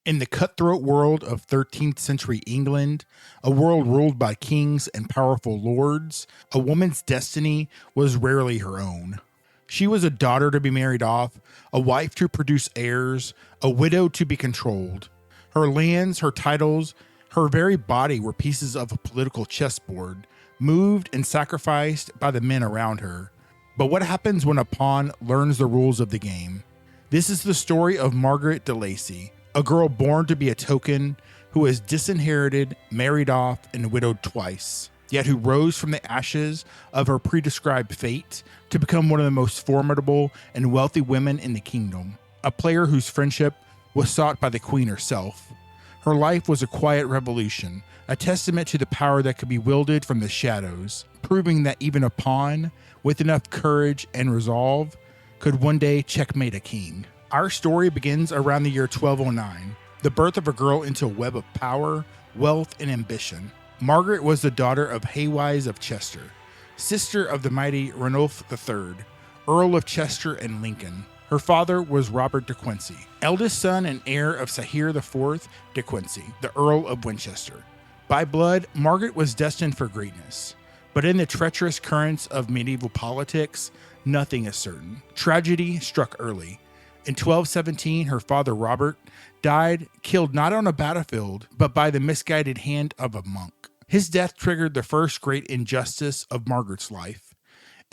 In the cutthroat world of 13th century England, a world ruled by kings and powerful lords, a woman's destiny was rarely her own. She was a daughter to be married off, a wife to produce heirs, a widow to be controlled. Her lands, her titles, her very body were pieces of a political chessboard, moved and sacrificed by the men around her. But what happens when a pawn learns the rules of the game? This is the story of Margaret de Lacy, a girl born to be a token, who is disinherited, married off, and widowed twice, yet who rose from the ashes of her prescribed fate to become one of the most formidable and wealthy women in the kingdom, a player whose friendship was sought by the queen herself. Her life was a quiet revolution, a testament to the power that could be wielded from the shadows, proving that even a pawn, with enough courage and resolve, could one day checkmate a king. Our story begins around the year 1209, the birth of a girl into a web of power, wealth, and ambition. Margaret was the daughter of Haywise of Chester, sister of the mighty Ranulph III, Earl of Chester and Lincoln. Her father was Robert de Quincy, eldest son and heir of Sahir IV de Quincy, the Earl of Winchester. By blood, Margaret was destined for greatness, but in the treacherous currents of medieval politics, nothing is certain. Tragedy struck early. In 1217, her father Robert died, killed not on a battlefield, but by the misguided hand of a monk. His death triggered the first great injustice of Margaret's life.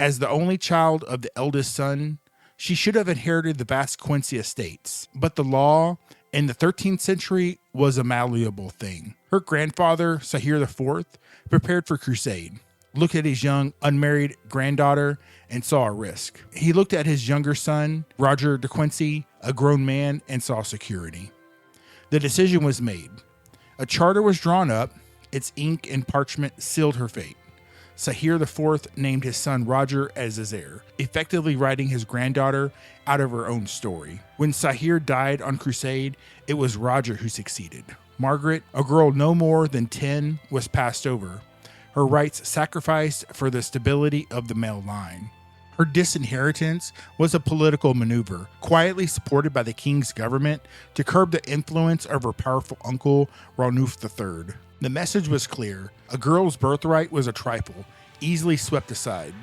As the only child of the eldest son, she should have inherited the vast Quincy estates, but the law in the 13th century was a malleable thing. Her grandfather, Sahir IV, prepared for crusade, looked at his young, unmarried granddaughter, and saw a risk. He looked at his younger son, Roger de Quincy, a grown man, and saw security. The decision was made. A charter was drawn up. Its ink and parchment sealed her fate. Sahir IV named his son Roger as his heir, effectively writing his granddaughter out of her own story. When Sahir died on crusade, it was Roger who succeeded. Margaret, a girl no more than 10, was passed over, her rights sacrificed for the stability of the male line. Her disinheritance was a political maneuver, quietly supported by the king's government to curb the influence of her powerful uncle, Ranulph III. The message was clear. A girl's birthright was a trifle, easily swept aside.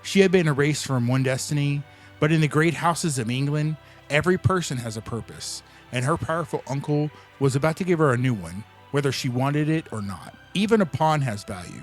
She had been erased from one destiny, but in the great houses of England, every person has a purpose, and her powerful uncle was about to give her a new one, whether she wanted it or not. Even a pawn has value.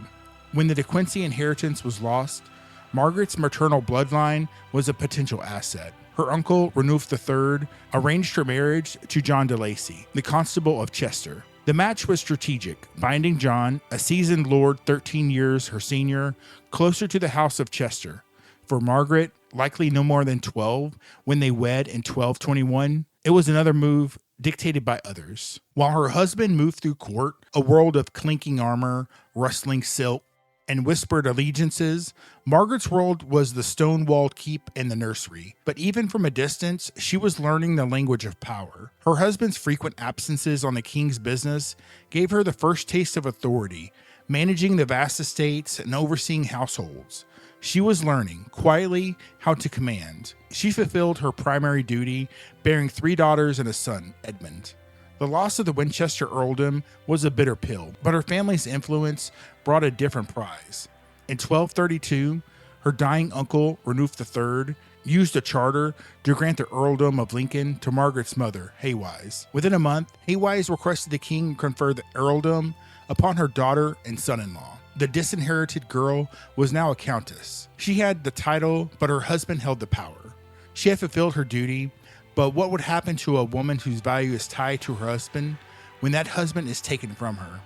When the De Quincy inheritance was lost, Margaret's maternal bloodline was a potential asset. Her uncle, Ranulph III, arranged her marriage to John de Lacy, the Constable of Chester. The match was strategic, binding John, a seasoned lord 13 years her senior, closer to the House of Chester. For Margaret, likely no more than 12, when they wed in 1221, it was another move dictated by others. While her husband moved through court, a world of clinking armor, rustling silk, and whispered allegiances, Margaret's world was the stone-walled keep and the nursery. But even from a distance, she was learning the language of power. Her husband's frequent absences on the king's business gave her the first taste of authority, managing the vast estates and overseeing households. She was learning, quietly, how to command. She fulfilled her primary duty, bearing 3 daughters and a son, Edmund. The loss of the Winchester earldom was a bitter pill, but her family's influence brought a different prize. In 1232, her dying uncle, Ranulph III, used a charter to grant the earldom of Lincoln to Margaret's mother, Haywise. Within a month, Haywise requested the king confer the earldom upon her daughter and son-in-law. The disinherited girl was now a countess. She had the title, but her husband held the power. She had fulfilled her duty, but what would happen to a woman whose value is tied to her husband when that husband is taken from her?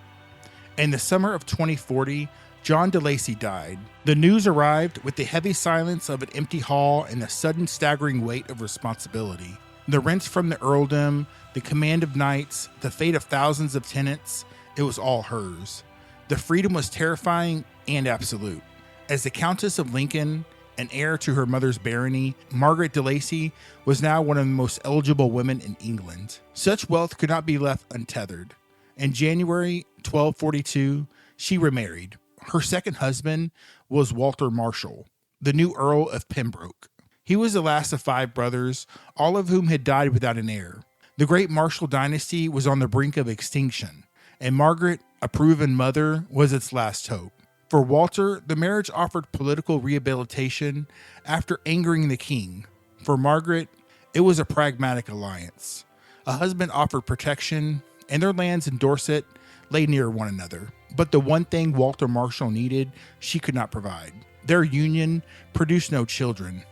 In the summer of 2040, John de Lacy died. The news arrived with the heavy silence of an empty hall and the sudden staggering weight of responsibility. The rents from the earldom, the command of knights, the fate of thousands of tenants, it was all hers. The freedom was terrifying and absolute. As the Countess of Lincoln, an heir to her mother's barony, Margaret de Lacy was now one of the most eligible women in England. Such wealth could not be left untethered. In January 1242, she remarried. Her second husband was Walter Marshall, the new Earl of Pembroke. He was the last of 5 brothers, all of whom had died without an heir. The great Marshall dynasty was on the brink of extinction, and Margaret, a proven mother, was its last hope. For Walter, the marriage offered political rehabilitation after angering the king. For Margaret, it was a pragmatic alliance. A husband offered protection, and their lands in Dorset lay near one another. But the one thing Walter Marshall needed, she could not provide. Their union produced no children.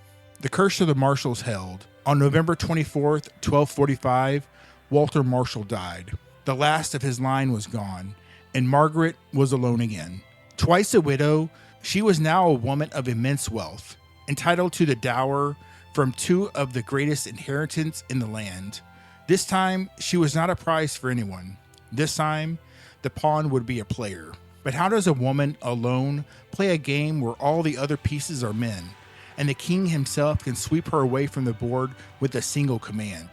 The curse of the Marshals held. On November 24th, 1245, Walter Marshall died. The last of his line was gone, and Margaret was alone again. Twice a widow, she was now a woman of immense wealth, entitled to the dower from two of the greatest inheritance in the land. This time, she was not a prize for anyone. This time, the pawn would be a player. But how does a woman alone play a game where all the other pieces are men, and the king himself can sweep her away from the board with a single command?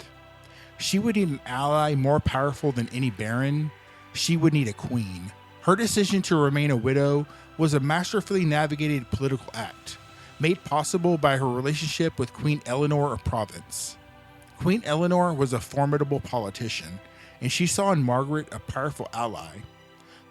She would need an ally more powerful than any baron. She would need a queen. Her decision to remain a widow was a masterfully navigated political act, made possible by her relationship with Queen Eleanor of Provence. Queen Eleanor was a formidable politician, and she saw in Margaret a powerful ally.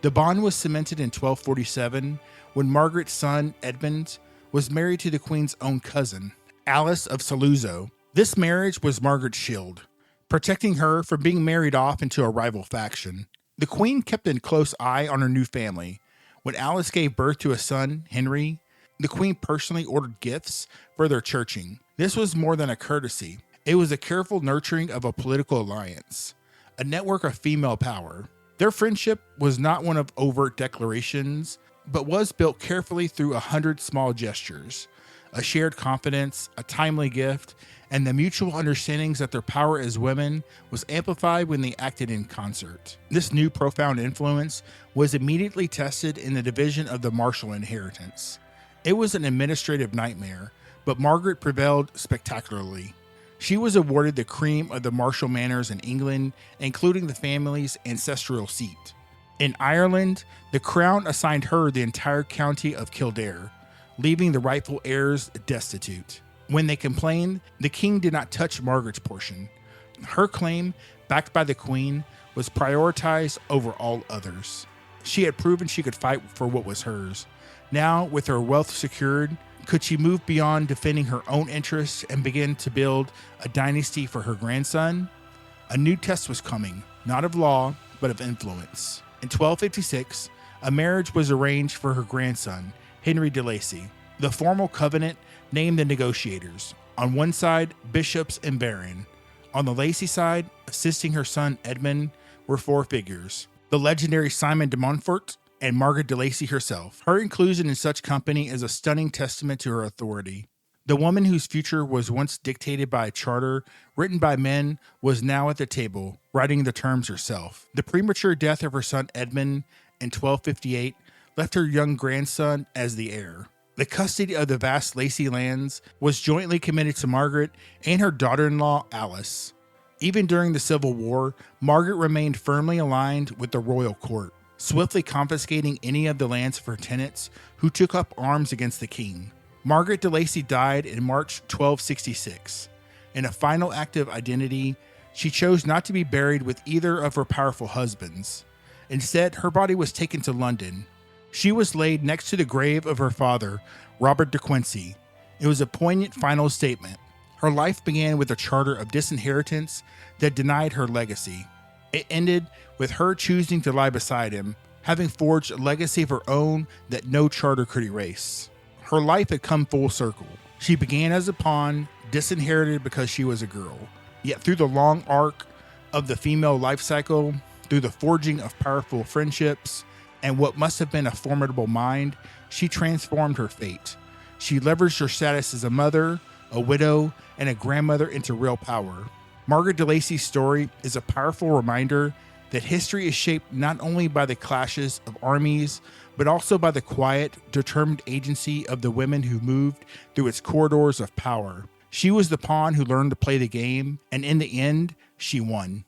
The bond was cemented in 1247 when Margaret's son, Edmund, was married to the Queen's own cousin, Alice of Saluzzo. This marriage was Margaret's shield, protecting her from being married off into a rival faction. The Queen kept a close eye on her new family. When Alice gave birth to a son, Henry, the Queen personally ordered gifts for their churching. This was more than a courtesy. It was a careful nurturing of a political alliance, a network of female power. Their friendship was not one of overt declarations, but was built carefully through 100 small gestures, a shared confidence, a timely gift, and the mutual understandings that their power as women was amplified when they acted in concert. This new profound influence was immediately tested in the division of the Marshall inheritance. It was an administrative nightmare, but Margaret prevailed spectacularly. She was awarded the cream of the Marshall manors in England, including the family's ancestral seat. In Ireland, the crown assigned her the entire county of Kildare, leaving the rightful heirs destitute. When they complained, the king did not touch Margaret's portion. Her claim, backed by the Queen, was prioritized over all others. She had proven she could fight for what was hers. Now, with her wealth secured, could she move beyond defending her own interests and begin to build a dynasty for her grandson? A new test was coming, not of law, but of influence. In 1256, a marriage was arranged for her grandson, Henry de Lacy. The formal covenant named the negotiators. On one side, bishops and baron. On the Lacy side, assisting her son Edmund, were four figures: the legendary Simon de Montfort and Margaret de Lacy herself. Her inclusion in such company is a stunning testament to her authority. The woman whose future was once dictated by a charter written by men was now at the table, writing the terms herself. The premature death of her son Edmund in 1258 left her young grandson as the heir. The custody of the vast Lacy lands was jointly committed to Margaret and her daughter-in-law, Alice. Even during the Civil War, Margaret remained firmly aligned with the royal court, swiftly confiscating any of the lands of her tenants who took up arms against the king. Margaret de Lacy died in March 1266. In a final act of identity, she chose not to be buried with either of her powerful husbands. Instead, her body was taken to London. She was laid next to the grave of her father, Robert de Quincey. It was a poignant final statement. Her life began with a charter of disinheritance that denied her legacy. It ended with her choosing to lie beside him, having forged a legacy of her own that no charter could erase. Her life had come full circle. She began as a pawn, disinherited because she was a girl. Yet through the long arc of the female life cycle, through the forging of powerful friendships, and what must have been a formidable mind, she transformed her fate. She leveraged her status as a mother, a widow, and a grandmother into real power. Margaret de Lacy's story is a powerful reminder that history is shaped not only by the clashes of armies, but also by the quiet, determined agency of the women who moved through its corridors of power. She was the pawn who learned to play the game, and in the end, she won.